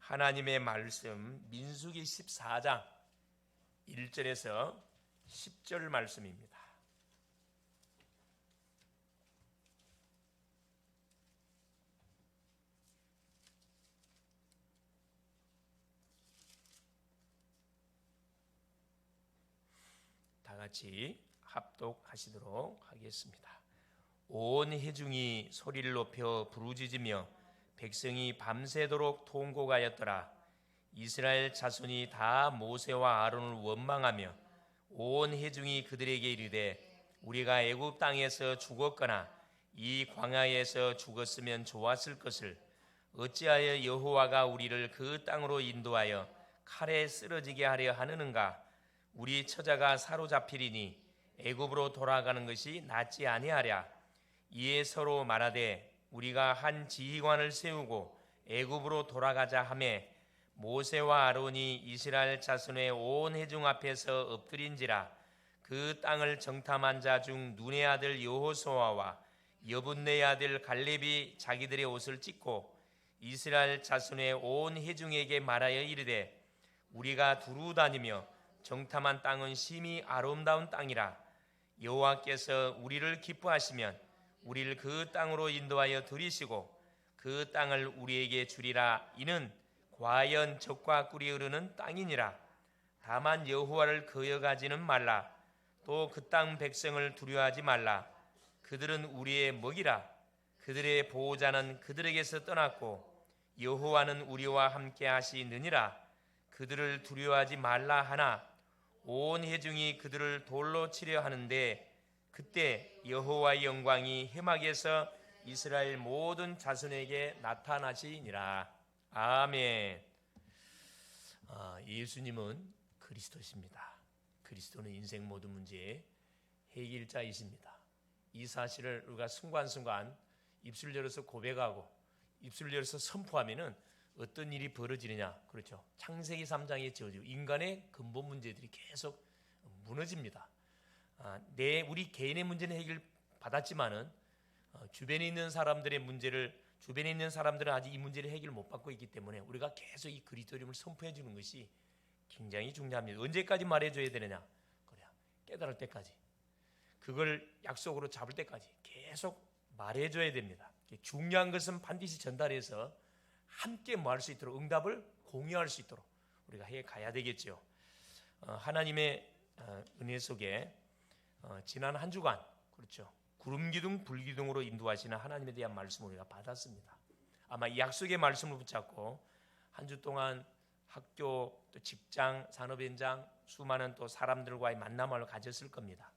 하나님의 말씀 민수기 14장 1절에서 10절 말씀입니다. 다 같이 합독하시도록 하겠습니다. 온 회중이 소리를 높여 부르짖으며 백성이 밤새도록 통곡하였더라. 이스라엘 자손이 다 모세와 아론을 원망하며 온 회중이 그들에게 이르되 우리가 애굽 땅에서 죽었거나 이 광야에서 죽었으면 좋았을 것을 어찌하여 여호와가 우리를 그 땅으로 인도하여 칼에 쓰러지게 하려 하느는가? 우리 처자가 사로잡히리니 애굽으로 돌아가는 것이 낫지 아니하랴. 이에 서로 말하되 우리가 한 지휘관을 세우고 애굽으로 돌아가자 하매 모세와 아론이 이스라엘 자손의 온 회중 앞에서 엎드린지라. 그 땅을 정탐한 자 중 눈의 아들 여호수아와 여분네의 아들 갈렙이 자기들의 옷을 찢고 이스라엘 자손의 온 회중에게 말하여 이르되 우리가 두루 다니며 정탐한 땅은 심히 아름다운 땅이라. 여호와께서 우리를 기뻐하시면 우리를 그 땅으로 인도하여 들이시고 그 땅을 우리에게 주리라. 이는 과연 젖과 꿀이 흐르는 땅이니라. 다만 여호와를 거역하지는 말라. 또 그 땅 백성을 두려워하지 말라. 그들은 우리의 먹이라. 그들의 보호자는 그들에게서 떠났고 여호와는 우리와 함께 하시느니라. 그들을 두려워하지 말라 하나 온 회중이 그들을 돌로 치려 하는데 그때 여호와의 영광이 회막에서 이스라엘 모든 자손에게 나타나시니라. 아멘. 예수님은 그리스도십니다. 그리스도는 인생 모든 문제의 해결자이십니다. 이 사실을 우리가 순간순간 입술 열어서 고백하고 입술 열어서 선포하면은 어떤 일이 벌어지느냐? 그렇죠. 창세기 3장의 저주, 인간의 근본 문제들이 계속 무너집니다. 우리 개인의 문제는 해결 받았지만은 주변에 있는 사람들의 문제를 주변에 있는 사람들은 아직 이 문제를 해결 못 받고 있기 때문에 우리가 계속 이 그리스도임을 선포해 주는 것이 굉장히 중요합니다. 언제까지 말해줘야 되느냐? 그래, 깨달을 때까지, 그걸 약속으로 잡을 때까지 계속 말해줘야 됩니다. 중요한 것은 반드시 전달해서 함께 뭐 할 수 있도록 응답을 공유할 수 있도록 우리가 해 가야 되겠죠. 하나님의 은혜 속에 지난 한 주간, 그렇죠, 구름기둥 불기둥으로 인도하시는 하나님에 대한 말씀을 우리가 받았습니다. 아마 이 약속의 말씀을 붙잡고 한 주 동안 학교, 또 직장, 산업 현장 수많은 또 사람들과의 만남을 가졌을 겁니다.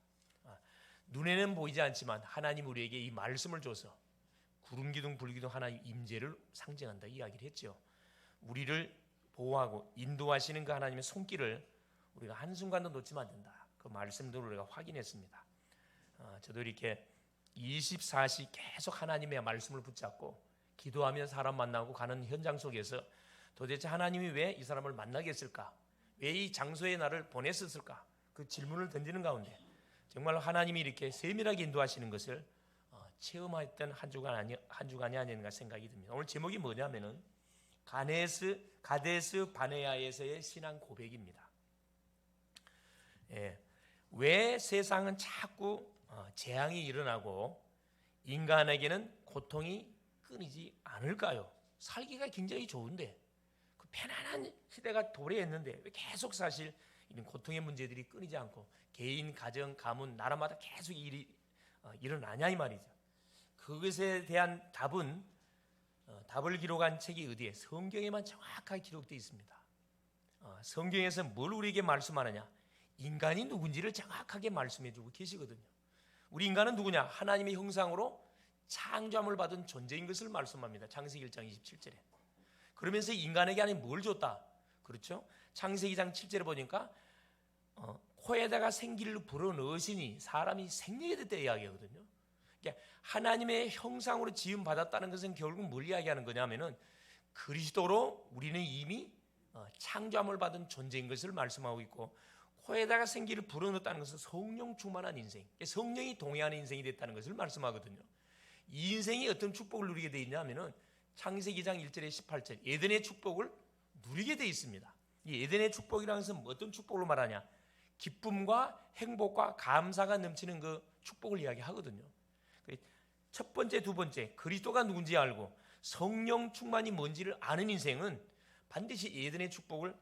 눈에는 보이지 않지만 하나님 우리에게 이 말씀을 줘서 구름기둥 불기둥 하나님 임재를 상징한다 이야기를 했죠. 우리를 보호하고 인도하시는 그 하나님의 손길을 우리가 한순간도 놓치면 안 된다. 그 말씀들을 우리가 확인했습니다. 저도 이렇게 24시 계속 하나님의 말씀을 붙잡고 기도하며 사람 만나고 가는 현장 속에서 도대체 하나님이 왜 이 사람을 만나게 했을까? 왜 이 장소에 나를 보냈었을까? 그 질문을 던지는 가운데 정말 하나님이 이렇게 세밀하게 인도하시는 것을 체험했던 한 주간이 아닌가 생각이 듭니다. 오늘 제목이 뭐냐면은 가데스 바네아에서의 신앙 고백입니다. 왜 세상은 자꾸 재앙이 일어나고 인간에게는 고통이 끊이지 않을까요? 살기가 굉장히 좋은데 그 편안한 시대가 도래했는데 왜 계속 사실 이런 고통의 문제들이 끊이지 않고 개인, 가정, 가문, 나라마다 계속 일이 일어나냐 이 말이죠. 그것에 대한 답을 기록한 책이 어디에? 성경에만 정확하게 기록되어 있습니다. 성경에서 뭘 우리에게 말씀하느냐? 인간이 누군지를 정확하게 말씀해주고 계시거든요. 우리 인간은 누구냐? 하나님의 형상으로 창조함을 받은 존재인 것을 말씀합니다. 창세기 1장 27절에. 그러면서 인간에게 하나님 뭘 줬다? 그렇죠? 창세기 2장 7절에 보니까 코에다가 생기를 불어넣으시니 사람이 생명이 됐다 이야기하거든요. 그러니까 하나님의 형상으로 지음 받았다는 것은 결국 뭘 이야기하는 거냐면은 그리스도로 우리는 이미 창조함을 받은 존재인 것을 말씀하고 있고, 코에다가 생기를 불어넣었다는 것은 성령 충만한 인생, 성령이 동행하는 인생이 됐다는 것을 말씀하거든요. 이 인생이 어떤 축복을 누리게 되어 있냐면은 창세기 2장 1절에 18절 에덴의 축복을 누리게 돼 있습니다. 이 에덴의 축복이라는 것은 어떤 축복을 말하냐? 기쁨과 행복과 감사가 넘치는 그 축복을 이야기하거든요. 첫 번째, 두 번째, 그리스도가 누군지 알고 성령 충만이 뭔지를 아는 인생은 반드시 에덴의 축복을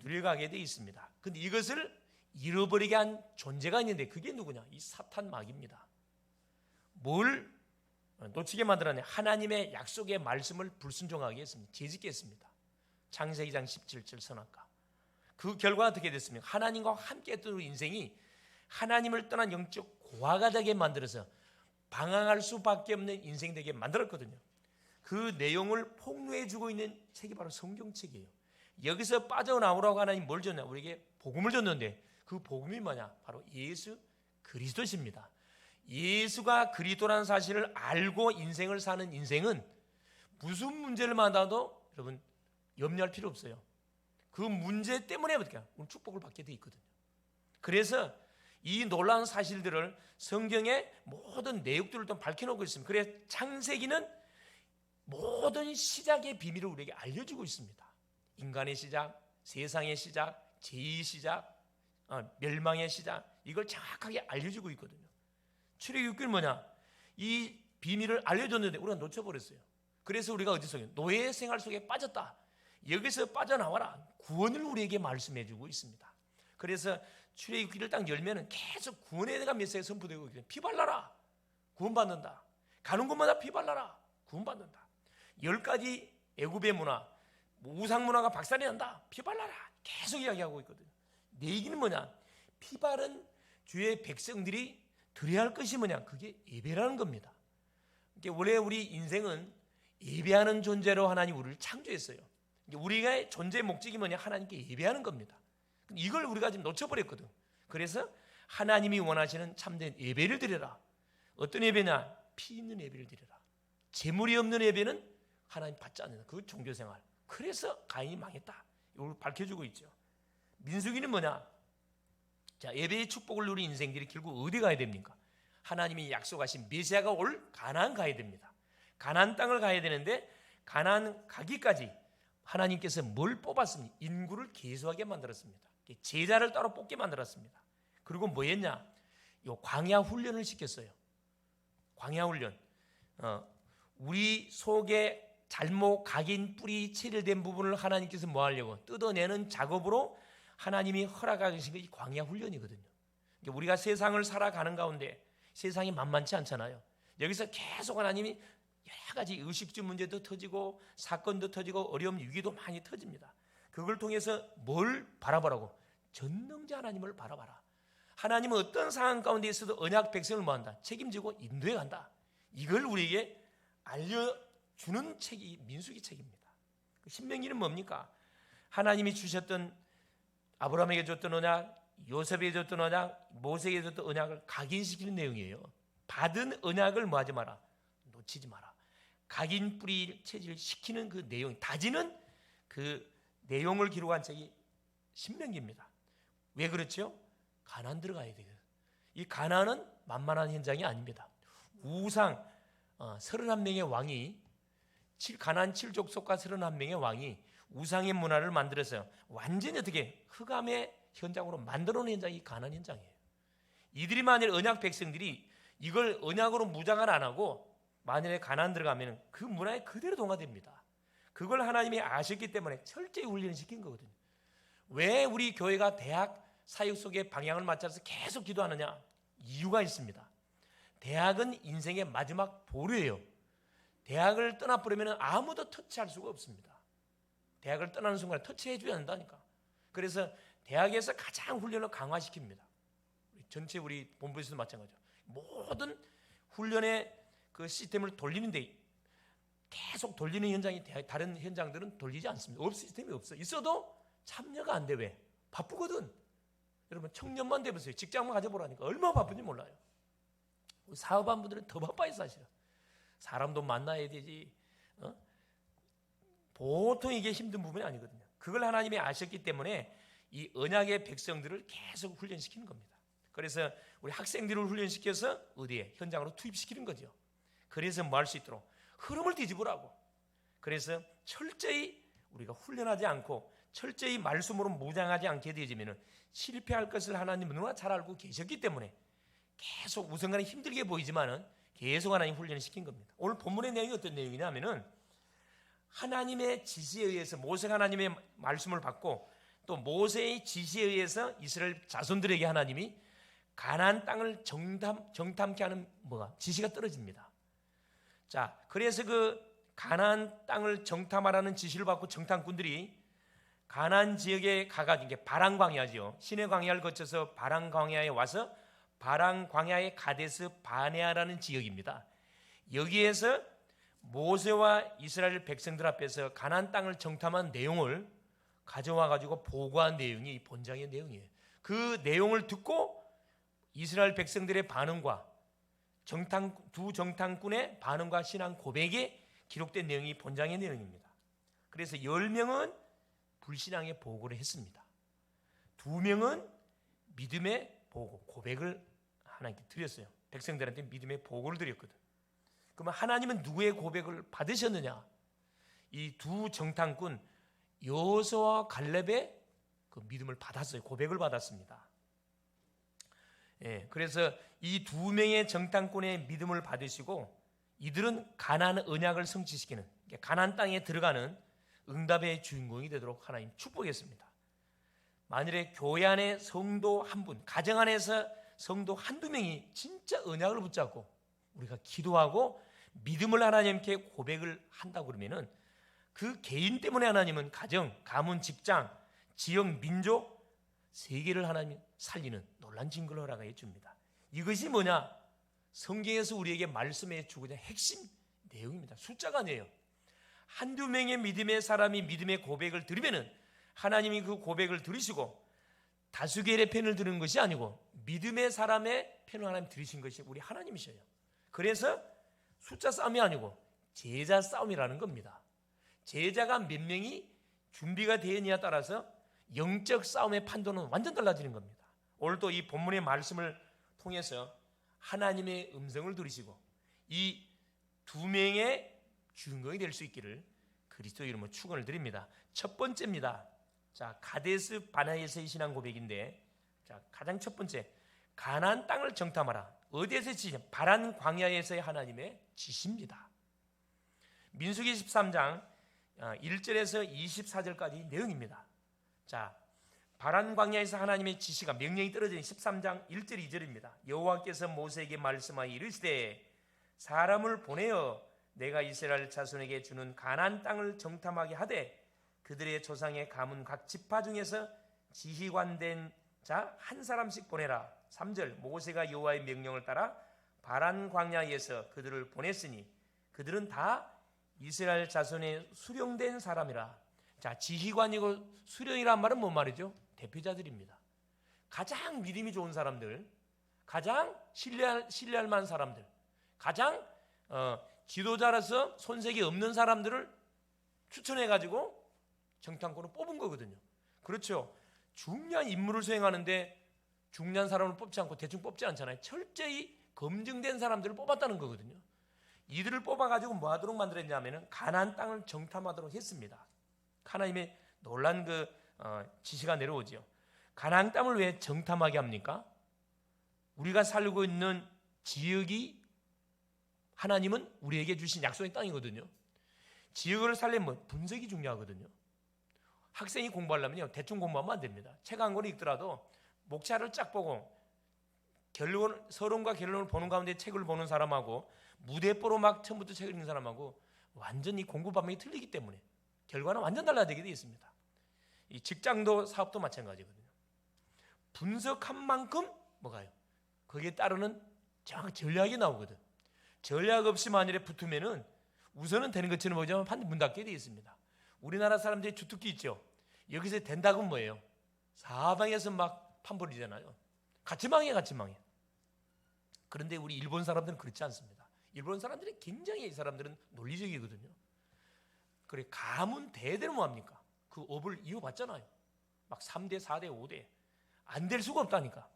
누려가게 돼 있습니다. 그런데 이것을 잃어버리게 한 존재가 있는데 그게 누구냐? 이 사탄 마귀입니다. 뭘 놓치게 만들었냐? 하나님의 약속의 말씀을 불순종하게 했습니다. 죄짓게 했습니다. 창세기 2장 17절 선악과. 그 결과가 어떻게 됐습니까? 하나님과 함께 했던 인생이 하나님을 떠난 영적 고아가 되게 만들어서 방황할 수밖에 없는 인생 되게 만들었거든요. 그 내용을 폭로해주고 있는 책이 바로 성경책이에요. 여기서 빠져나오라고 하나님 뭘 줬냐? 우리에게 복음을 줬는데 그 복음이 뭐냐? 바로 예수 그리스도십니다. 예수가 그리스도라는 사실을 알고 인생을 사는 인생은 무슨 문제를 만나도 여러분 염려할 필요 없어요. 그 문제 때문에 어떻게 오늘 축복을 받게 돼 있거든요. 그래서 이 놀라운 사실들을 성경의 모든 내용들을 좀 밝혀놓고 있습니다. 그래서 창세기는 모든 시작의 비밀을 우리에게 알려주고 있습니다. 인간의 시작, 세상의 시작, 죄의 시작, 멸망의 시작, 이걸 정확하게 알려주고 있거든요. 출애굽기는 뭐냐? 이 비밀을 알려줬는데 우리가 놓쳐버렸어요. 그래서 우리가 어디 속에 노예 생활 속에 빠졌다. 여기서 빠져나와라. 구원을 우리에게 말씀해주고 있습니다. 그래서 출애굽기를 딱 열면은 계속 구원에 대한 메시지가 선포되고 있거든요. 피 발라라. 구원받는다. 가는 곳마다 피 발라라. 구원받는다. 10가지 애굽의 문화, 우상 문화가 박살이 난다. 피 발라라. 계속 이야기하고 있거든요. 내 얘기는 뭐냐? 피 바른 주의 백성들이 드려야 할 것이 뭐냐? 그게 예배라는 겁니다. 원래 우리 인생은 예배하는 존재로 하나님 우리를 창조했어요. 우리가 존재의 목적이 뭐냐? 하나님께 예배하는 겁니다. 이걸 우리가 지금 놓쳐버렸거든. 그래서 하나님이 원하시는 참된 예배를 드려라. 어떤 예배냐? 피 있는 예배를 드려라. 재물이 없는 예배는 하나님 받지 않는다. 그 종교생활. 그래서 가인이 망했다. 이걸 밝혀주고 있죠. 민수기는 뭐냐? 자, 예배의 축복을 누린 인생들이 결국 어디 가야 됩니까? 하나님이 약속하신 메시아가 올 가나안 가야 됩니다. 가나안 땅을 가야 되는데 가나안 가기까지 하나님께서 뭘 뽑았습니까? 인구를 계수하게 만들었습니다. 제자를 따로 뽑게 만들었습니다. 그리고 뭐 했냐? 요 광야 훈련을 시켰어요. 광야 훈련. 우리 속에 잘못 각인 뿌리 체질된 부분을 하나님께서 뭐 하려고? 뜯어내는 작업으로 하나님이 허락하신 게 광야 훈련이거든요. 우리가 세상을 살아가는 가운데 세상이 만만치 않잖아요. 여기서 계속 하나님이 여러 가지 의식주 문제도 터지고 사건도 터지고 어려움 위기도 많이 터집니다. 그걸 통해서 뭘 바라보라고? 전능자 하나님을 바라봐라. 하나님은 어떤 상황 가운데 있어도 언약 백성을 뭐한다? 책임지고 인도해 간다. 이걸 우리에게 알려주는 책이 민수기 책입니다. 신명기는 뭡니까? 하나님이 주셨던 아브라함에게 줬던 언약, 요셉에게 줬던 언약, 모세에게 줬던 언약을 각인시키는 내용이에요. 받은 언약을 뭐 하지 마라? 놓치지 마라. 각인 뿌리 체질 시키는 그 내용, 다지는 그 내용을 기록한 책이 신명기입니다. 왜 그렇죠? 가나안 들어가야 돼요. 이 가나안은 만만한 현장이 아닙니다. 우상 31명의 왕이 가나안 7족속과 31명의 왕이 우상의 문화를 만들어서 완전히 어떻게 흑암의 현장으로 만들어놓은 현장이 가나안 현장이에요. 이들이 만일 언약 백성들이 이걸 언약으로 무장을 안 하고 만일에 가나안 들어가면 그 문화에 그대로 동화됩니다. 그걸 하나님이 아셨기 때문에 철저히 훈련을 시킨 거거든요. 왜 우리 교회가 대학 사역 속에 방향을 맞춰서 계속 기도하느냐? 이유가 있습니다. 대학은 인생의 마지막 보루예요. 대학을 떠나버리면 아무도 터치할 수가 없습니다. 대학을 떠나는 순간에 터치해줘야 한다니까. 그래서 대학에서 가장 훈련을 강화시킵니다. 전체 우리 본부에서도 마찬가지죠. 모든 훈련의 그 시스템을 돌리는데 계속 돌리는 현장이 다른 현장들은 돌리지 않습니다. 시스템이 없어. 있어도 참여가 안 돼. 왜? 바쁘거든. 여러분 청년만 돼보세요. 직장만 가져보라니까 얼마나 바쁜지 몰라요. 사업한 분들은 더 바빠요 사실은. 사람도 만나야 되지. 보통 이게 힘든 부분이 아니거든요. 그걸 하나님이 아셨기 때문에 이 언약의 백성들을 계속 훈련시키는 겁니다. 그래서 우리 학생들을 훈련시켜서 어디에? 현장으로 투입시키는 거죠. 그래서 뭐 할 수 있도록 흐름을 뒤집으라고. 그래서 철저히 우리가 훈련하지 않고 철저히 말씀으로 무장하지 않게 되어지면 실패할 것을 하나님은 너무나 잘 알고 계셨기 때문에 계속 우선간에 힘들게 보이지만은 계속 하나님 훈련을 시킨 겁니다. 오늘 본문의 내용이 어떤 내용이냐면은 하나님의 지시에 의해서 모세가 하나님의 말씀을 받고 또 모세의 지시에 의해서 이스라엘 자손들에게 하나님이 가나안 땅을 정탐케 하는 지시가 떨어집니다. 자, 그래서 그 가나안 땅을 정탐하라는 지시를 받고 정탐꾼들이 가나안 지역에 가가지고 이게 바란 광야죠. 시내 광야를 거쳐서 바란 광야에 와서 바란 광야의 가데스 바네아라는 지역입니다. 여기에서 모세와 이스라엘 백성들 앞에서 가나안 땅을 정탐한 내용을 가져와 가지고 보고한 내용이 본장의 내용이에요. 그 내용을 듣고 이스라엘 백성들의 반응과 두 정탐꾼의 반응과 신앙 고백에 기록된 내용이 본장의 내용입니다. 그래서 10명은 불신앙의 보고를 했습니다. 2명은 믿음의 보고, 고백을 하나님께 드렸어요. 백성들한테 믿음의 보고를 드렸거든. 그러면 하나님은 누구의 고백을 받으셨느냐? 이 두 정탐꾼 여호수아와 갈렙의 그 믿음을 받았어요. 고백을 받았습니다. 그래서 이 2명의 정탐꾼의 믿음을 받으시고 이들은 가나안 언약을 성취시키는 가나안 땅에 들어가는 응답의 주인공이 되도록 하나님 축복했습니다. 만일에 교회 안에 성도 한 분, 가정 안에서 성도 한두 명이 진짜 언약을 붙잡고 우리가 기도하고 믿음을 하나님께 고백을 한다고 그러면은 그 개인 때문에 하나님은 가정, 가문, 직장, 지역, 민족 세계를 하나님 살리는 놀란 증거를 허락해 줍니다. 이것이 뭐냐? 성경에서 우리에게 말씀해 주고자 핵심 내용입니다. 숫자가 아니에요. 한두 명의 믿음의 사람이 믿음의 고백을 들으면은 하나님이 그 고백을 들으시고 다수결의 편을 들은 것이 아니고 믿음의 사람의 편을 하나님 들으신 것이 우리 하나님이셔요. 그래서 숫자 싸움이 아니고 제자 싸움이라는 겁니다. 제자가 몇 명이 준비가 되느냐에 따라서 영적 싸움의 판도는 완전 달라지는 겁니다. 오늘도 이 본문의 말씀을 통해서 하나님의 음성을 들으시고 이 2명의 주인공이 될 수 있기를 그리스도 이름으로 축원을 드립니다. 첫 번째입니다. 자, 가데스 바네아에서의 신앙 고백인데, 자, 가장 첫 번째, 가나안 땅을 정탐하라. 어디에서 지시? 바란 광야에서의 하나님의 지시입니다. 민수기 13장 1절에서 24절까지 내용입니다. 자, 바란 광야에서 하나님의 지시가 명령이 떨어진 13장 1절 2절입니다. 여호와께서 모세에게 말씀하여 이르시되 사람을 보내어 내가 이스라엘 자손에게 주는 가나안 땅을 정탐하게 하되 그들의 조상의 가문 각 지파 중에서 지휘관된 자 한 사람씩 보내라. 3절 모세가 여호와의 명령을 따라 바란 광야에서 그들을 보냈으니 그들은 다 이스라엘 자손의 수령된 사람이라. 자, 지휘관이고 수령이란 말은 뭔 말이죠? 대표자들입니다. 가장 믿음이 좋은 사람들, 가장 신뢰할 만한 사람들, 가장 지도자로서 손색이 없는 사람들을 추천해가지고 정탐꾼을 뽑은 거거든요. 그렇죠. 중요한 임무를 수행하는데 중요한 사람을 뽑지 않고 대충 뽑지 않잖아요. 철저히 검증된 사람들을 뽑았다는 거거든요. 이들을 뽑아가지고 뭐 하도록 만들었냐면은 가나안 땅을 정탐하도록 했습니다. 하나님의 놀란 지시가 내려오죠. 가나안 땅을 왜 정탐하게 합니까? 우리가 살고 있는 지역이 하나님은 우리에게 주신 약속의 땅이거든요. 지역을 살려면 분석이 중요하거든요. 학생이 공부하려면요, 대충 공부하면 안 됩니다. 책 한 권 읽더라도 목차를 쫙 보고 서론과 결론을 보는 가운데 책을 보는 사람하고 무대뽀로 막 처음부터 책을 읽는 사람하고 완전히 공부 방법이 틀리기 때문에 결과는 완전 달라야 되게 되어 있습니다. 이 직장도 사업도 마찬가지거든요. 분석한 만큼 뭐가요? 거기에 따르는 정확한 전략이 나오거든. 전략 없이 만일에 붙으면은 우선은 되는 것처럼 보이지만 반드시 문 닫게 되어 있습니다. 우리나라 사람들이 주특기 있죠. 여기서 된다고 뭐예요? 사방에서 막 판벌이잖아요. 같이 망해. 그런데 우리 일본 사람들은 그렇지 않습니다. 일본 사람들이 굉장히 이 사람들은 논리적이거든요. 그래 가문 대대로 뭐합니까? 그 업을 이어받잖아요. 막 3대, 4대, 5대 안 될 수가 없다니까.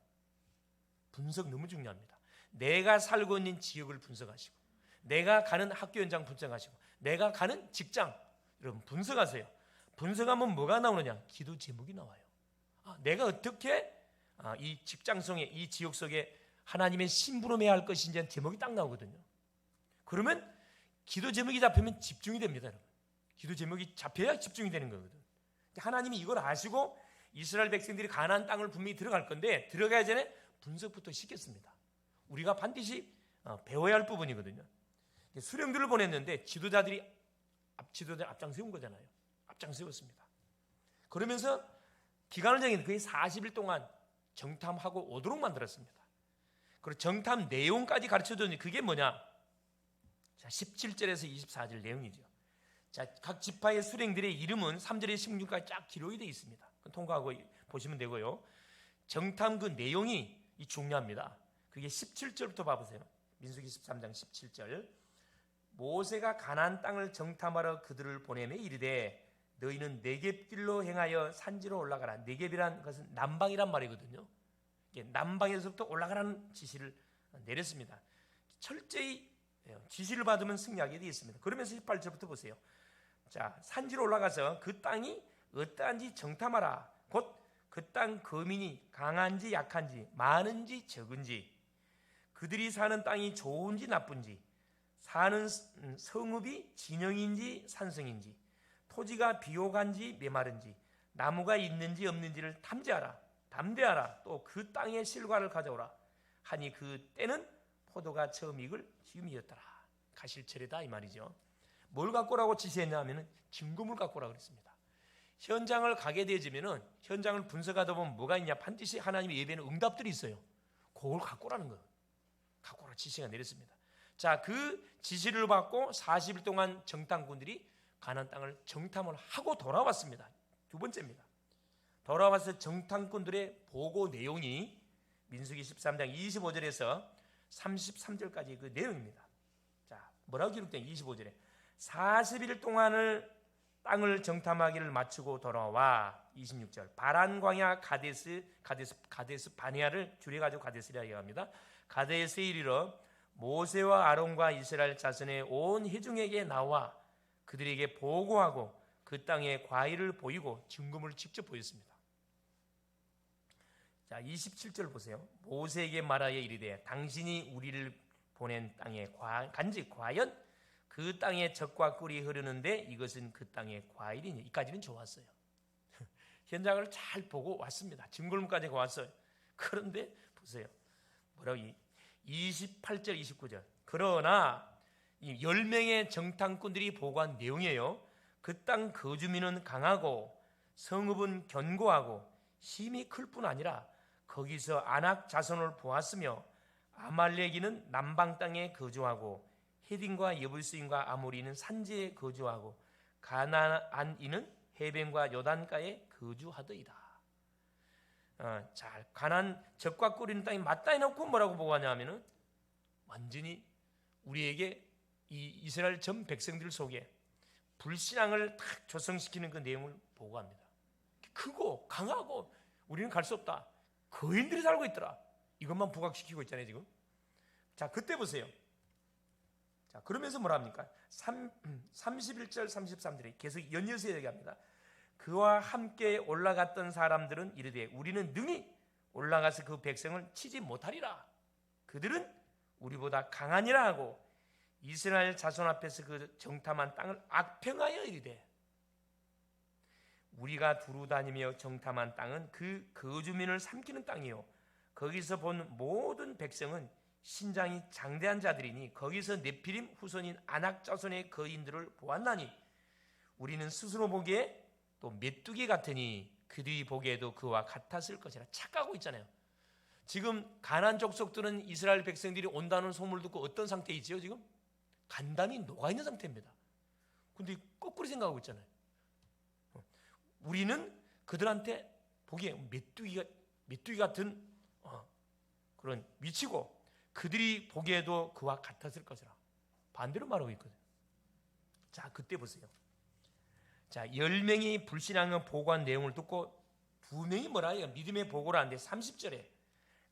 분석 너무 중요합니다. 내가 살고 있는 지역을 분석하시고 내가 가는 학교 현장 분석하시고 내가 가는 직장 여러분 분석하세요. 분석하면 뭐가 나오느냐? 기도 제목이 나와요. 내가 어떻게 이 직장성에, 이 지역 속에 하나님의 심부름해야 할 것인지 제목이 딱 나오거든요. 그러면 기도 제목이 잡히면 집중이 됩니다, 여러분. 기도 제목이 잡혀야 집중이 되는 거거든. 하나님이 이걸 아시고 이스라엘 백성들이 가나안 땅을 분명히 들어갈 건데 들어가야 전에 분석부터 시켰습니다. 우리가 반드시 배워야 할 부분이거든요. 수령들을 보냈는데 지도자들이 앞장 세운 거잖아요. 앞장 세웠습니다. 그러면서 기간을 정해서 거의 40일 동안 정탐하고 오도록 만들었습니다. 그리고 정탐 내용까지 가르쳐줬는데 그게 뭐냐? 자, 17절에서 24절 내용이죠. 자, 각 지파의 수령들의 이름은 3절에서 16절까지 쫙 기록이 되어 있습니다. 통과하고 보시면 되고요. 정탐 그 내용이 중요합니다. 그게 17절부터 봐보세요. 민수기 13장 17절. 모세가 가나안 땅을 정탐하러 그들을 보내매 이르되 너희는 네겝길로 행하여 산지로 올라가라. 네겝이란 것은 남방이란 말이거든요. 남방에서부터 올라가라는 지시를 내렸습니다. 철저히 지시를 받으면 승리하게 되어 있습니다. 그러면서 18절부터 보세요. 자, 산지로 올라가서 그 땅이 어떠한지 정탐하라. 곧 그 땅 거민이 강한지 약한지 많은지 적은지 그들이 사는 땅이 좋은지 나쁜지 사는 성읍이 진영인지 산성인지 토지가 비옥한지 메마른지 나무가 있는지 없는지를 탐지하라. 담대하라. 또 그 땅의 실과를 가져오라 하니 그 때는 포도가 처음 익을 즈음이었더라. 가실철이다 이 말이죠. 뭘 갖고 오라고 지시했냐면 증거물 갖고 오라고 그랬습니다. 현장을 가게 되어지면은 현장을 분석하다 보면 뭐가 있냐? 반드시 하나님의 예배는 응답들이 있어요. 그걸 갖고 오라는 거예요. 갖고 오라 지시가 내렸습니다. 자, 그 지시를 받고 40일 동안 정탐꾼들이 가나안 땅을 정탐을 하고 돌아왔습니다. 두 번째입니다. 돌아와서 정탐꾼들의 보고 내용이 민수기 13장 25절에서 33절까지 그 내용입니다. 자, 뭐라고 기록된 25절에 40일 동안을 땅을 정탐하기를 마치고 돌아와 26절 바란 광야 가데스 바네아를 줄여가지고 가데스라 이야기합니다. 가데스에 이르러 모세와 아론과 이스라엘 자손의 온 회중에게 나와 그들에게 보고하고 그 땅의 과일을 보이고 증거물을 직접 보였습니다. 자, 27절 보세요. 모세에게 말하여 이르되 당신이 우리를 보낸 땅에 간직 과연 그 땅에 젖과 꿀이 흐르는데 이것은 그 땅의 과일이니. 이까지는 좋았어요. 현장을 잘 보고 왔습니다. 증거물까지 왔어요. 그런데 보세요. 뭐라고 28절 29절 그러나 이 10명의 정탐꾼들이 보고한 내용이에요. 그 땅 거주민은 강하고 성읍은 견고하고 힘이 클 뿐 아니라 거기서 아낙 자손을 보았으며 아말렉이는 남방 땅에 거주하고 헤딘과 여부스인과 아모리는 산지에 거주하고 가나안인은 해변과 요단가에 거주하더이다. 자, 가나안 젖과 꿀이는 땅이 맞다 해놓고 뭐라고 보고하냐면은 완전히 우리에게 이 이스라엘 전 백성들 속에 불신앙을 탁 조성시키는 그 내용을 보고합니다. 크고 강하고 우리는 갈 수 없다. 거인들이 살고 있더라. 이것만 부각시키고 있잖아요 지금. 자, 그때 보세요. 자, 그러면서 뭐라 합니까? 31절 33절에 계속 연이어서 얘기합니다. 그와 함께 올라갔던 사람들은 이르되 우리는 능히 올라가서 그 백성을 치지 못하리라. 그들은 우리보다 강하니라 하고 이스라엘 자손 앞에서 그 정탐한 땅을 악평하여 이르되 우리가 두루 다니며 정탐한 땅은 그 거주민을 삼키는 땅이요 거기서 본 모든 백성은 신장이 장대한 자들이니 거기서 네피림 후손인 아낙 자손의 거인들을 보았나니 우리는 스스로 보기에 또 메뚜기 같으니 그들이 보기에도 그와 같았을 것이라. 착각하고 있잖아요. 지금 가나안 족속들은 이스라엘 백성들이 온다는 소문을 듣고 어떤 상태에 있지요? 지금 간담이 녹아있는 상태입니다. 근데 거꾸로 생각하고 있잖아요. 우리는 그들한테 보기에 메뚜기 같은 그런 위치고 그들이 보기에도 그와 같았을 것이라. 반대로 말하고 있거든요. 자, 그때 보세요. 자, 10명이 불신앙을 보고한 내용을 듣고 2명이 뭐라 해요? 믿음의 보고를 하는데 30절에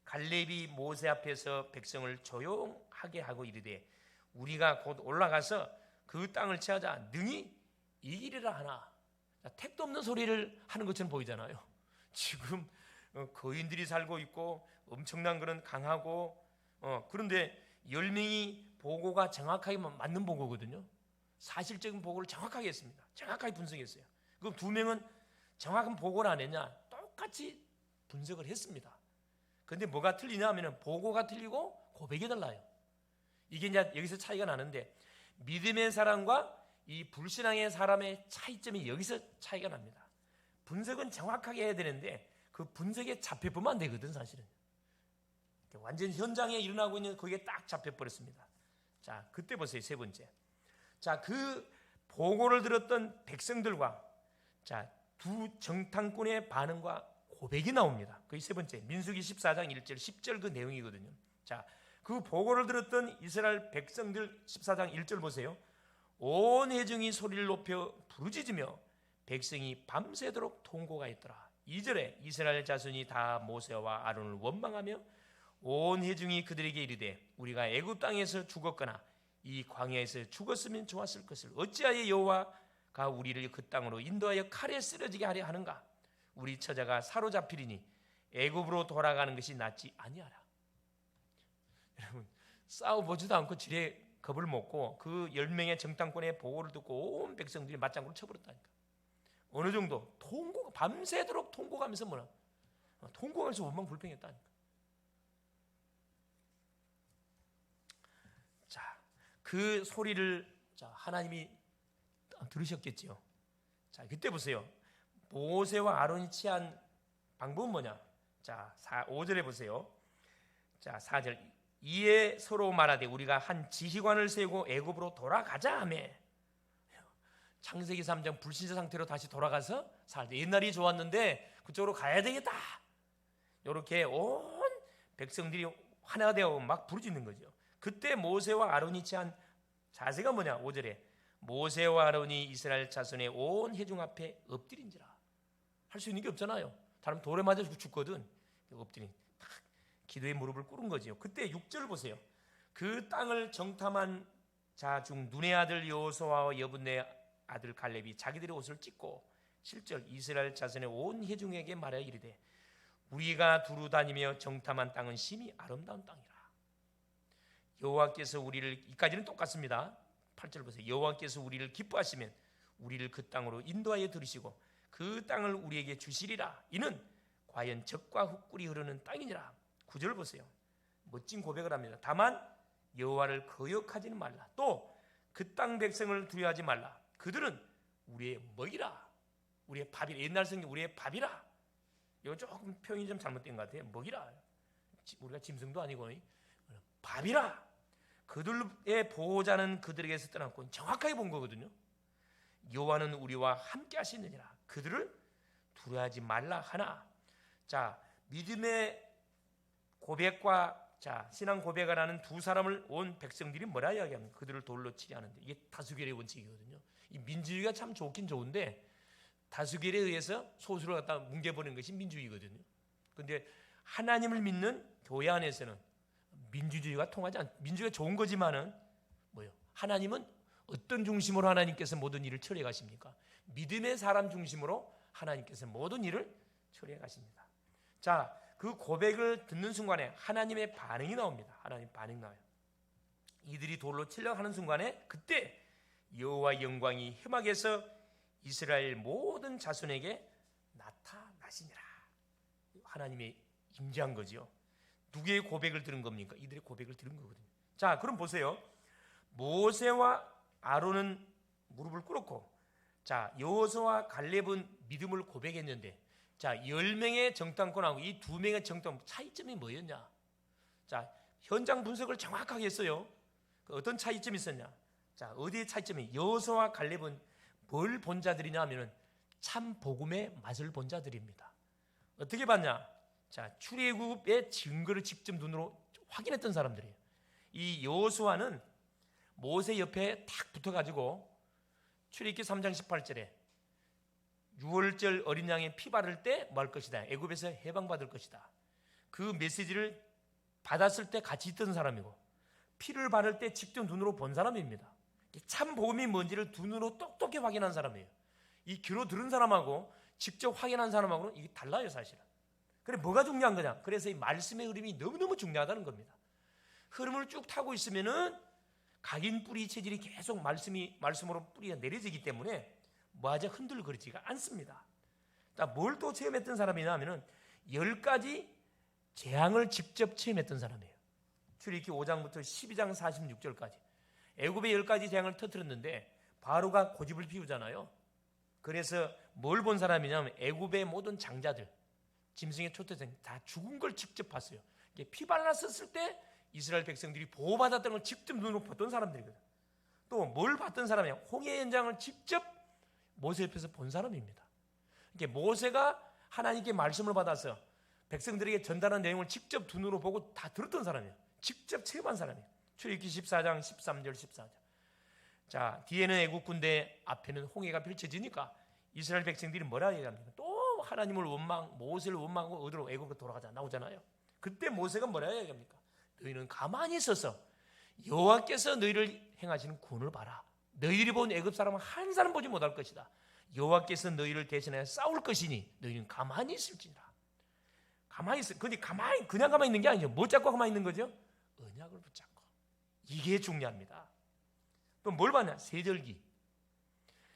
갈렙이 모세 앞에서 백성을 조용하게 하고 이르되 우리가 곧 올라가서 그 땅을 취하자 능히 이기리라 하나. 택도 없는 소리를 하는 것처럼 보이잖아요. 지금 거인들이 살고 있고 엄청난 그런 강하고 그런데 10명이 보고가 정확하게 맞는 보고거든요. 사실적인 보고를 정확하게 했습니다. 정확하게 분석했어요. 그럼 2명은 정확한 보고를 안 했냐? 똑같이 분석을 했습니다. 그런데 뭐가 틀리냐 하면 보고가 틀리고 고백이 달라요. 이게 이제 여기서 차이가 나는데 믿음의 사람과 이 불신앙의 사람의 차이점이 여기서 차이가 납니다. 분석은 정확하게 해야 되는데 그 분석에 잡혀보면 안 되거든 사실은. 완전 현장에 일어나고 있는 거기에 딱 잡혀버렸습니다. 자, 그때 보세요. 세 번째. 자, 그 보고를 들었던 백성들과 자, 두 정탐꾼의 반응과 고백이 나옵니다. 그게 세 번째. 민수기 14장 1절 10절 그 내용이거든요. 자, 그 보고를 들었던 이스라엘 백성들 14장 1절 보세요. 온 회중이 소리를 높여 부르짖으며 백성이 밤새도록 통고가 있더라. 2절에 이스라엘 자손이 다 모세와 아론을 원망하며 온 회중이 그들에게 이르되 우리가 애굽 땅에서 죽었거나 이 광야에서 죽었으면 좋았을 것을 어찌하여 여호와가 우리를 그 땅으로 인도하여 칼에 쓰러지게 하려 하는가? 우리 처자가 사로잡히리니 애굽으로 돌아가는 것이 낫지 아니하라. 여러분, 싸워보지도 않고 지레 겁을 먹고 그 10명의 정탐꾼의 보고를 듣고 온 백성들이 맞장구를 쳐버렸다니까. 어느 정도 통고 밤새도록 통고가면서 뭐라 통고하면서 원망불평했다니까. 자, 그 소리를 하나님이 들으셨겠지요. 자, 그때 보세요. 모세와 아론이 취한 방법은 뭐냐? 자, 5절에 보세요. 자, 4절. 이에 서로 말하되 우리가 한 지휘관을 세우고 애굽으로 돌아가자 하며. 창세기 3장 불신자 상태로 다시 돌아가서 살때 옛날이 좋았는데 그쪽으로 가야 되겠다. 이렇게 온 백성들이 하나가 되어 막 부르짖는 거죠. 그때 모세와 아론이 취한 자세가 뭐냐? 5절에 모세와 아론이 이스라엘 자손의 온 회중 앞에 엎드린지라. 할 수 있는 게 없잖아요. 다른 돌에 맞아 죽거든. 엎드린 기도의 무릎을 꿇은 거지요. 그때 6절 보세요. 그 땅을 정탐한 자 중 눈의 아들 여호수아와 여분네 아들 갈렙이 자기들의 옷을 찢고 7절 이스라엘 자손의 온 회중에게 말하여 이르되 우리가 두루 다니며 정탐한 땅은 심히 아름다운 땅이라. 여호와께서 우리를 이까지는 똑같습니다. 8절 보세요. 여호와께서 우리를 기뻐하시면 우리를 그 땅으로 인도하여 들으시고 그 땅을 우리에게 주시리라. 이는 과연 젖과 흙꿀이 흐르는 땅이니라. 9절 보세요. 멋진 고백을 합니다. 다만 여호와를 거역하지는 말라. 또 그 땅 백성을 두려워하지 말라. 그들은 우리의 먹이라. 우리의 밥이라. 옛날 성경 우리의 밥이라. 이거 조금 표현이 좀 잘못된 것 같아요. 먹이라. 우리가 짐승도 아니고 밥이라. 그들의 보호자는 그들에게서 떠났고 정확하게 본 거거든요. 여호와는 우리와 함께 하시느니라. 그들을 두려워하지 말라 하나. 자, 믿음의 고백과 신앙 고백을 하는 두 사람을 온 백성들이 뭐라 이야기하면 그들을 돌로 치려 하는데 이게 다수결의 원칙이거든요. 이 민주주의가 참 좋긴 좋은데 다수결에 의해서 소수를 갖다 뭉개버리는 것이 민주주의거든요. 그런데 하나님을 믿는 교회 안에서는 민주주의가 통하지 않. 민주주의가 좋은 거지만은 뭐요? 하나님은 어떤 중심으로 하나님께서 모든 일을 처리해 가십니까? 믿음의 사람 중심으로 하나님께서 모든 일을 처리해 가십니다. 자, 그 고백을 듣는 순간에 하나님의 반응이 나옵니다. 하나님 반응 나와요. 이들이 돌로 치려 하는 순간에 그때 여호와 영광이 회막에서 이스라엘 모든 자손에게 나타나시니라. 하나님이 임재한 거죠. 누구의 고백을 들은 겁니까? 이들의 고백을 들은 거거든요. 자, 그럼 보세요. 모세와 아론은 무릎을 꿇었고, 자, 여호수아와 갈렙은 믿음을 고백했는데, 자, 10명의 정탐꾼하고 이 2명의 정탐꾼 차이점이 뭐였냐? 자, 현장 분석을 정확하게 했어요. 어떤 차이점이 있었냐? 자, 어디에 차이점이? 여호수아와 갈렙은 뭘 본 자들이냐 하면은 참 복음의 맛을 본 자들입니다. 어떻게 봤냐? 자, 출애굽의 증거를 직접 눈으로 확인했던 사람들이에요. 이 여호수아는 모세 옆에 탁 붙어가지고 출애굽기 3장 18절에 6월절 어린 양의 피 바를 때 뭐 할 것이다. 애굽에서 해방받을 것이다. 그 메시지를 받았을 때 같이 있던 사람이고 피를 바를 때 직접 눈으로 본 사람입니다. 참 복음이 뭔지를 두 눈으로 똑똑히 확인한 사람이에요. 이 귀로 들은 사람하고 직접 확인한 사람하고는 이게 달라요, 사실은. 그래, 뭐가 중요한 거냐? 그래서 이 말씀의 흐름이 너무너무 중요하다는 겁니다. 흐름을 쭉 타고 있으면은 각인 뿌리 체질이 계속 말씀으로 뿌리가 내려지기 때문에 뭐하자 흔들거리지가 않습니다. 뭘 또 체험했던 사람이냐 하면은 10가지 재앙을 직접 체험했던 사람이에요. 출애굽기 5장부터 12장 46절까지 애굽의 10가지 재앙을 터뜨렸는데 바로가 고집을 피우잖아요. 그래서 뭘 본 사람이냐면 애굽의 모든 장자들, 짐승의 초태생 다 죽은 걸 직접 봤어요. 피 발랐었을 때 이스라엘 백성들이 보호받았던 걸 직접 눈으로 봤던 사람들이거든. 또 뭘 봤던 사람이냐? 홍해 현장을 직접 모세 옆에서 본 사람입니다. 모세가 하나님께 말씀을 받아서 백성들에게 전달한 내용을 직접 두 눈으로 보고 다 들었던 사람이에요. 직접 체험한 사람이에요. 출애굽기 14장 13절 14절. 자, 뒤에는 애국 군대, 앞에는 홍해가 펼쳐지니까 이스라엘 백성들이 뭐라 얘기합니까? 또 하나님을 모세를 원망하고 어디로 애국으로 돌아가자 나오잖아요. 그때 모세가 뭐라 얘기합니까? 너희는 가만히 있어서 여호와께서 너희를 행하시는 구원을 봐라. 너희들이 본 애굽 사람은 한 사람 보지 못할 것이다. 여호와께서 너희를 대신하여 싸울 것이니 너희는 가만히 있을지니라. 가만히 있어. 근데 그냥 가만히 있는 게 아니죠. 뭐 잡고 가만히 있는 거죠? 언약을 붙잡고. 이게 중요합니다. 또 뭘 봤냐? 세절기.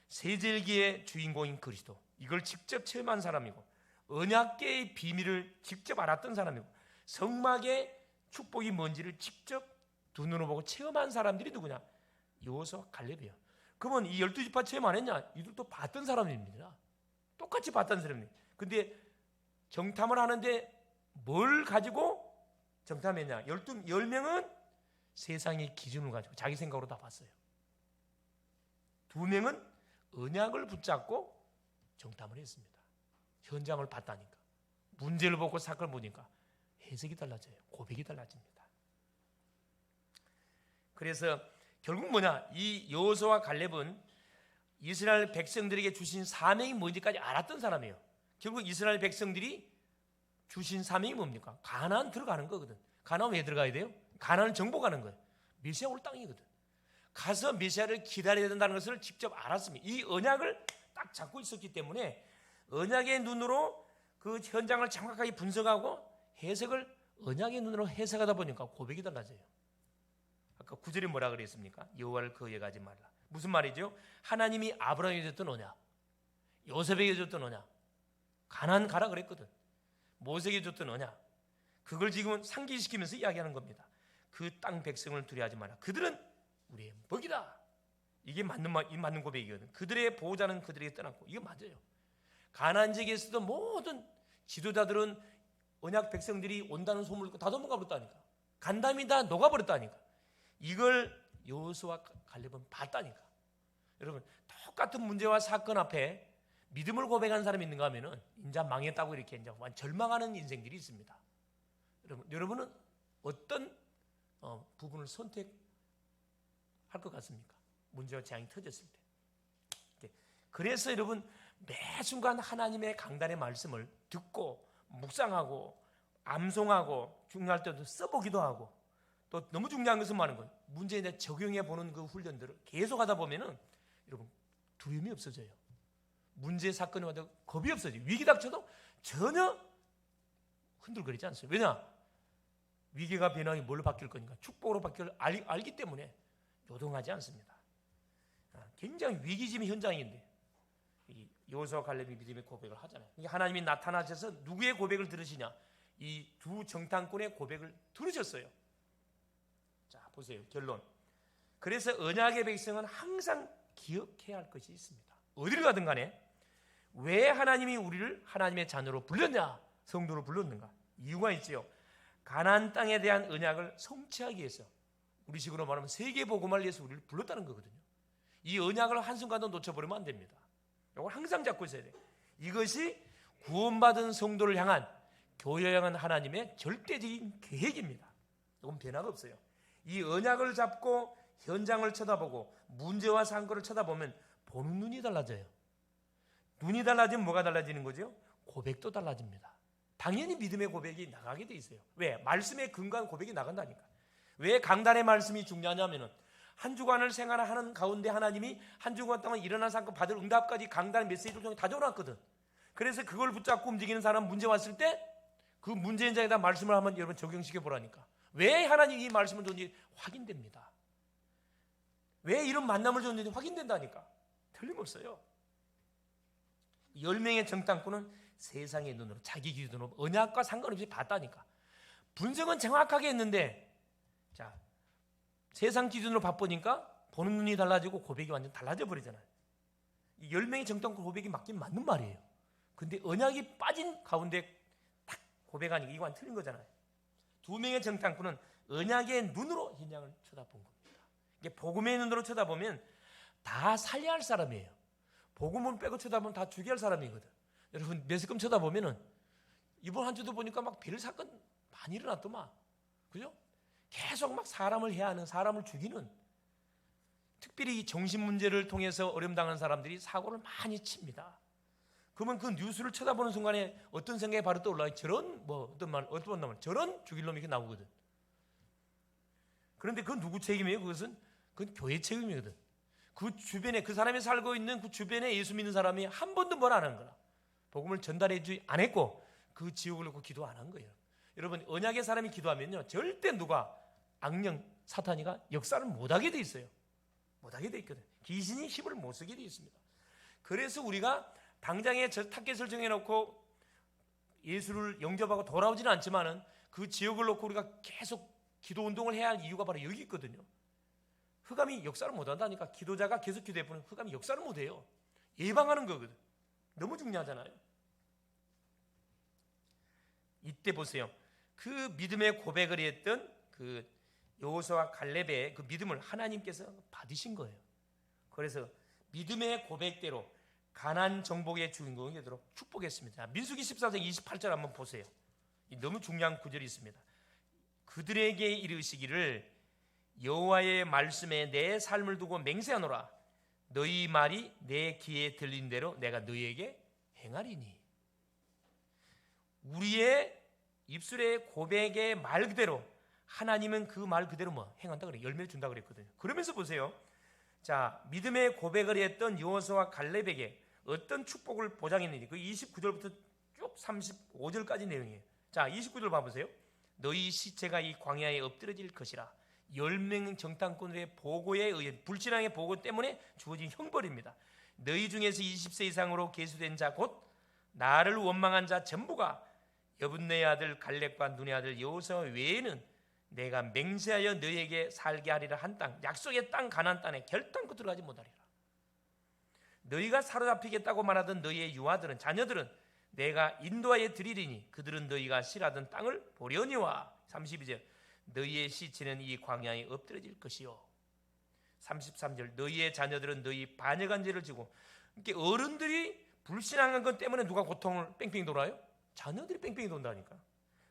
세절기의 주인공인 그리스도. 이걸 직접 체험한 사람이고 언약궤의 비밀을 직접 알았던 사람이고 성막의 축복이 뭔지를 직접 두 눈으로 보고 체험한 사람들이 누구냐? 여호수아 갈렙이에요. 그러면 이 12지파 체험 안 했냐? 이들도 봤던 사람입니다. 똑같이 봤던 사람입니다. 근데 정탐을 하는데 뭘 가지고 정탐했냐? 10명은 세상의 기준을 가지고 자기 생각으로 다 봤어요. 2명은 언약을 붙잡고 정탐을 했습니다. 현장을 봤다니까. 문제를 보고 사건을 보니까 해석이 달라져요. 고백이 달라집니다. 그래서 결국 뭐냐? 이 여호수아와 갈렙은 이스라엘 백성들에게 주신 사명이 뭔지까지 알았던 사람이에요. 결국 이스라엘 백성들이 주신 사명이 뭡니까? 가나안 들어가는 거거든. 가나안 왜 들어가야 돼요? 가나안을 정복하는 거예요. 메시아 올 땅이거든. 가서 메시아를 기다려야 된다는 것을 직접 알았습니다. 이 언약을 딱 잡고 있었기 때문에 언약의 눈으로 그 현장을 정확하게 분석하고 해석을 언약의 눈으로 해석하다 보니까 고백이 달라져요. 아까 9절에 뭐라 그랬습니까? 여호와를 거역하지 말라. 무슨 말이죠? 하나님이 아브라함에게 줬던 언약, 요셉에게 줬던 언약, 가나안 가라 그랬거든. 모세에게 줬던 언약, 그걸 지금 상기시키면서 이야기하는 겁니다. 그 땅 백성을 두려워하지 마라. 그들은 우리의 먹이다. 이게 맞는 고백이거든. 그들의 보호자는 그들에게 떠났고, 이게 맞아요. 가나안 지역에서도 모든 지도자들은 언약 백성들이 온다는 소문을 다 도망가 버렸다니까. 간담이 다 녹아버렸다니까. 이걸 여호수아와 갈렙은 봤다니까. 여러분, 똑같은 문제와 사건 앞에 믿음을 고백하는 사람이 있는가 하면은 인자 망했다고 이렇게 이제 절망하는 인생들이 있습니다. 여러분은 어떤 부분을 선택할 것 같습니까? 문제와 재앙이 터졌을 때. 그래서 여러분 매 순간 하나님의 강단의 말씀을 듣고 묵상하고 암송하고 중요할 때도 써보기도 하고 또 너무 중요한 것은 많은 거예요. 문제에 대해 적용해 보는 그 훈련들을 계속 하다 보면은 여러분 두려움이 없어져요. 문제 사건이 와도 겁이 없어져요. 위기 닥쳐도 전혀 흔들거리지 않습니다. 왜냐? 위기가 변화가 뭘로 바뀔 거니까 축복으로 바뀔 알기 때문에 요동하지 않습니다. 굉장히 위기심의 현장인데 이 여호수아 갈렙이 믿음의 고백을 하잖아요. 하나님이 나타나셔서 누구의 고백을 들으시냐? 이 두 정탐꾼의 고백을 들으셨어요. 자, 보세요. 결론. 그래서 언약의 백성은 항상 기억해야 할 것이 있습니다. 어디를 가든 간에 왜 하나님이 우리를 하나님의 자녀로 불렀냐? 성도로 불렀는가? 이유가 있지요. 가나안 땅에 대한 언약을 성취하기 위해서, 우리식으로 말하면 세계 복음을 위해서 우리를 불렀다는 거거든요. 이 언약을 한순간도 놓쳐버리면 안 됩니다. 이걸 항상 잡고 있어야 돼요. 이것이 구원받은 성도를 향한, 교회를 향한 하나님의 절대적인 계획입니다. 이건 변화가 없어요. 이 언약을 잡고 현장을 쳐다보고 문제와 상거를 쳐다보면 보는 눈이 달라져요. 눈이 달라지면 뭐가 달라지는 거죠? 고백도 달라집니다. 당연히 믿음의 고백이 나가게 돼 있어요. 왜? 말씀의 근거한 고백이 나간다니까. 왜 강단의 말씀이 중요하냐면은 한 주간을 생활하는 가운데 하나님이 한 주간 동안 일어난 사건 받을 응답까지 강단 메시지를 통해 다 적어놨거든. 그래서 그걸 붙잡고 움직이는 사람 문제 왔을 때 그 문제 현장에다 말씀을 한번 여러분 적용시켜 보라니까. 왜 하나님이 이 말씀을 줬는지 확인됩니다. 왜 이런 만남을 줬는지 확인된다니까. 틀림없어요. 10명의 정탐꾼은 세상의 눈으로 자기 기준으로 언약과 상관없이 봤다니까. 분석은 정확하게 했는데 자, 세상 기준으로 바쁘니까 보는 눈이 달라지고 고백이 완전 달라져 버리잖아요. 10명의 정탐꾼 고백이 맞긴 맞는 말이에요. 근데 언약이 빠진 가운데 딱 고백하니까 이거 완전 틀린 거잖아요. 2명의 정탐꾼은 언약의 눈으로 현장을 쳐다본 겁니다. 이게 복음의 눈으로 쳐다보면 다 살려야 할 사람이에요. 복음을 빼고 쳐다보면 다 죽여야 할 사람이거든. 여러분 매스컴 쳐다보면은 이번 한 주도 보니까 막 별 사건 많이 일어났더만, 그죠? 계속 막 사람을 해하는, 사람을 죽이는, 특별히 이 정신 문제를 통해서 어려움 당하는 사람들이 사고를 많이 칩니다. 그러면 그 뉴스를 쳐다보는 순간에 어떤 생각이 바로 떠올라요. 저런 어떤 말 저런 죽일 놈이 이렇게 나오거든. 그런데 그건 누구 책임이에요? 그건 교회 책임이거든. 그 주변에 그 사람이 살고 있는 그 주변에 예수 믿는 사람이 한 번도 뭘 안 한 거야. 복음을 전달해 주지 안 했고 그 지옥을 놓고 기도 안 한 거예요. 여러분 언약의 사람이 기도하면요 절대 누가 악령 사탄이가 역사를 못하게 돼 있어요. 못하게 돼 있거든. 귀신이 힘을 못 쓰게 돼 있습니다. 그래서 우리가 당장에 저 타겟을 정해놓고 예수를 영접하고 돌아오지는 않지만은 그 지역을 놓고 우리가 계속 기도 운동을 해야 할 이유가 바로 여기 있거든요. 흑암이 역사를 못한다니까. 기도자가 계속 기도해 보면 흑암이 역사를 못해요. 예방하는 거거든. 너무 중요하잖아요. 이때 보세요. 그 믿음의 고백을 했던 그 여호수아와 갈렙의 그 믿음을 하나님께서 받으신 거예요. 그래서 믿음의 고백대로 가나안 정복의 주인공이 되도록 축복했습니다. 민수기 14장 28절 한번 보세요. 너무 중요한 구절이 있습니다. 그들에게 이르시기를 여호와의 말씀에 내 삶을 두고 맹세하노라. 너희 말이 내 귀에 들린 대로 내가 너희에게 행하리니. 우리의 입술의 고백의 말 그대로 하나님은 그 말 그대로 행한다 그래. 열매를 준다 그랬거든요. 그러면서 보세요. 자, 믿음의 고백을 했던 여호수아와 갈렙에게 어떤 축복을 보장했는지 그 29절부터 쭉 35절까지 내용이에요. 자, 29절 봐보세요. 너희 시체가 이 광야에 엎드러질 것이라. 10명 정탐꾼의 보고에 의해 불신앙의 보고 때문에 주어진 형벌입니다. 너희 중에서 20세 이상으로 계수된 자 곧 나를 원망한 자 전부가 여분네의 아들 갈렙과 눈의 아들 여호수아 외에는 내가 맹세하여 너희에게 살게 하리라 한 땅, 약속의 땅 가나안 땅에 결단코 들어가지 못하리라. 너희가 사로잡히겠다고 말하던 너희의 유아들은 자녀들은 내가 인도하여 드리리니 그들은 너희가 싫어하던 땅을 보려니와. 32절 너희의 시체는 이 광야에 엎드러질 것이요. 33절 너희의 자녀들은 너희 반역한 죄를 지고. 그러니까 어른들이 불신앙한 것 때문에 누가 고통을 뺑뺑이 돌아요? 자녀들이 뺑뺑이 돈다니까.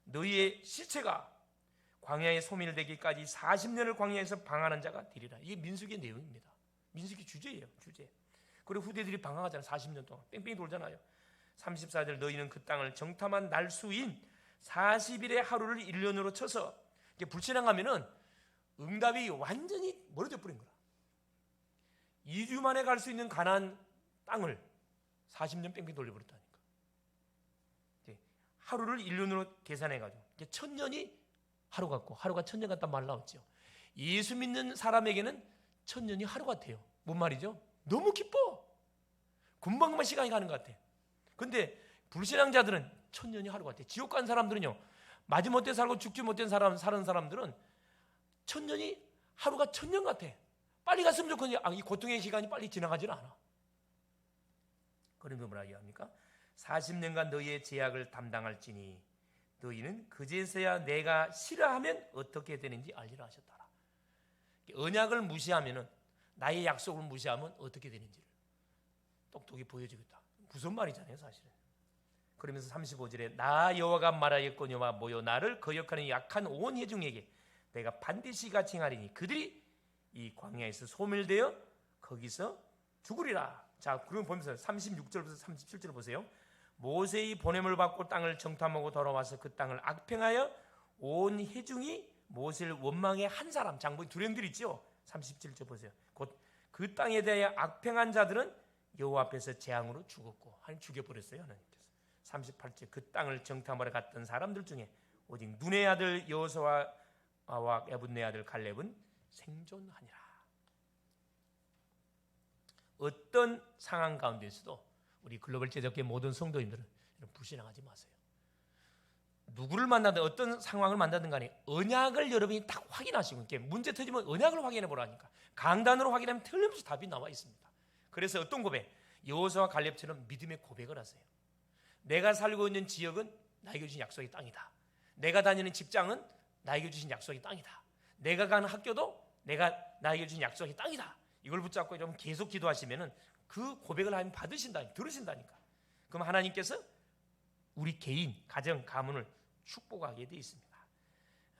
너희의 시체가 광야에 소멸되기까지 40년을 광야에서 방황하는 자가 되리라. 이게 민수기의 내용입니다. 민수기 주제예요. 주제. 그리고 후대들이 방황하잖아요. 40년 동안 뺑뺑이 돌잖아요. 34절 너희는 그 땅을 정탐한 날수인 40일의 하루를 1년으로 쳐서 불신앙하면은 응답이 완전히 멀어져 버린 거라. 2주 만에 갈 수 있는 가나안 땅을 40년 뺑뺑이 돌려버렸다니까. 하루를 1년으로 계산해가지고 1000년이 하루 같고 하루가 1000년 같단 말 나왔죠. 예수 믿는 사람에게는 1000년이 하루 같아요. 뭔 말이죠? 너무 기뻐. 금방금방 시간이 가는 것 같아. 근데 불신앙자들은 1000년이 하루 같아. 지옥 간 사람들은요, 마지못해 살고 죽지 못한 사람 사는 사람들은 1000년이 하루가 1000년 같아. 빨리 갔으면 좋겠는데 이 고통의 시간이 빨리 지나가질 않아. 그러면 뭐라 얘기합니까? 40년간 너희의 죄악을 담당할지니 너희는 그제서야 내가 싫어하면 어떻게 되는지 알리라 하셨더라. 언약을 무시하면은, 나의 약속을 무시하면 어떻게 되는지를 똑똑히 보여주겠다. 무슨 말이잖아요 사실은. 그러면서 35절에 나 여호와가 말하였거니와 모여 나를 거역하는 약한 온 회중에게 내가 반드시 같이 행하리니 그들이 이 광야에서 소멸되어 거기서 죽으리라. 자, 그럼 보면서 36절부터 37절 보세요. 모세의 보냄을 받고 땅을 정탐하고 돌아와서 그 땅을 악평하여 온 회중이 모세를 원망해 한 사람, 장본인 두령들 있죠. 37절 보세요. 곧 그 땅에 대하여 악평한 자들은 여호와 앞에서 재앙으로 죽었고, 하나님 죽여버렸어요. 하나님께서 38절 그 땅을 정탐하러 갔던 사람들 중에 오직 눈의 아들 여호수아와 야분의 아들 갈렙은 생존하니라. 어떤 상황 가운데서도 우리 글로벌 제작계 모든 성도님들은 불신앙하지 마세요. 누구를 만나든 어떤 상황을 만나든 간에 언약을 여러분이 딱 확인하시고, 이렇게 문제 터지면 언약을 확인해 보라니까. 강단으로 확인하면 틀림없이 답이 나와 있습니다. 그래서 어떤 고백? 여호수아와 갈렙처럼 믿음의 고백을 하세요. 내가 살고 있는 지역은 나에게 주신 약속의 땅이다. 내가 다니는 직장은 나에게 주신 약속의 땅이다. 내가 가는 학교도 나에게 주신 약속의 땅이다. 이걸 붙잡고 좀 계속 기도하시면은 그 고백을 하나님 들으신다니까. 그럼 하나님께서 우리 개인, 가정, 가문을 축복하게 되어 있습니다.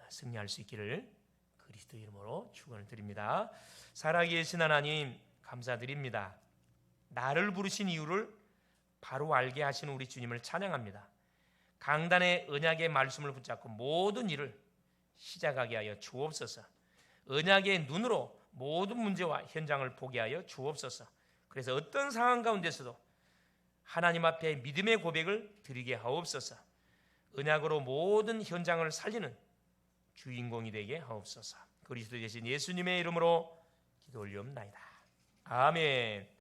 승리할 수 있기를 그리스도 이름으로 축원을 드립니다. 살아계신 하나님 감사드립니다. 나를 부르신 이유를 바로 알게 하시는 우리 주님을 찬양합니다. 강단의 언약의 말씀을 붙잡고 모든 일을 시작하게 하여 주옵소서. 언약의 눈으로 모든 문제와 현장을 보게 하여 주옵소서. 그래서 어떤 상황 가운데서도 하나님 앞에 믿음의 고백을 드리게 하옵소서. 언약으로 모든 현장을 살리는 주인공이 되게 하옵소서. 그리스도 되신 예수님의 이름으로 기도 올리옵나이다. 아멘.